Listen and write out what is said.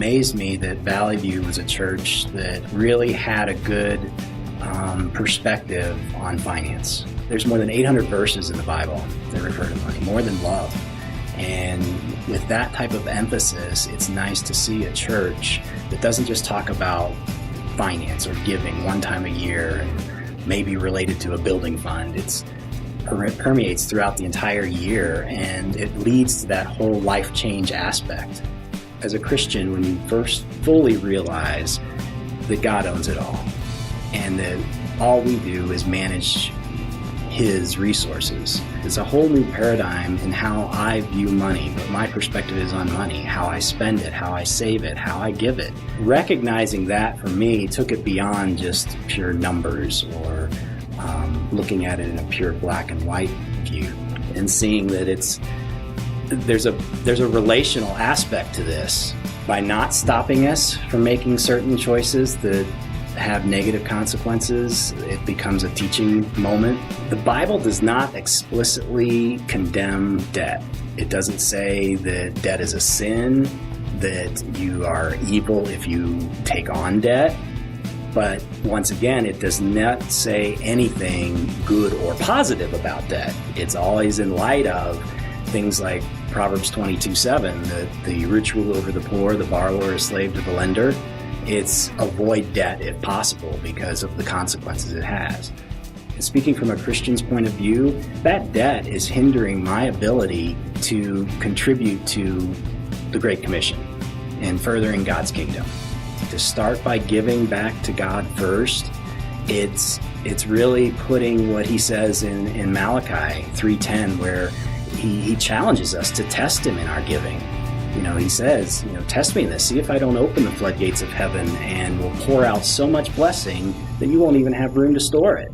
amazed me that Valley View was a church that really had a good perspective on finance. There's more than 800 verses in the Bible that refer to money, more than love. And with that type of emphasis, it's nice to see a church that doesn't just talk about finance or giving one time a year and maybe related to a building fund. It permeates throughout the entire year, and it leads to that whole life change aspect. As a Christian, when you first fully realize that God owns it all and that all we do is manage His resources, it's a whole new paradigm in how I view money, what my perspective is on money, how I spend it, how I save it, how I give it. Recognizing that for me took it beyond just pure numbers or looking at it in a pure black and white view, and seeing that there's a relational aspect to this. By not stopping us from making certain choices that have negative consequences, it becomes a teaching moment. The Bible does not explicitly condemn debt. It doesn't say that debt is a sin, that you are evil if you take on debt. But once again, it does not say anything good or positive about debt. It's always in light of things like Proverbs 22:7, that the rich rule over the poor, the borrower is slave to the lender. It's avoid debt if possible because of the consequences it has. And speaking from a Christian's point of view, that debt is hindering my ability to contribute to the Great Commission and furthering God's kingdom. To start by giving back to God first, it's really putting what He says in Malachi 3:10, where he challenges us to test Him in our giving. He says, test me in this, see if I don't open the floodgates of heaven and will pour out so much blessing that you won't even have room to store it.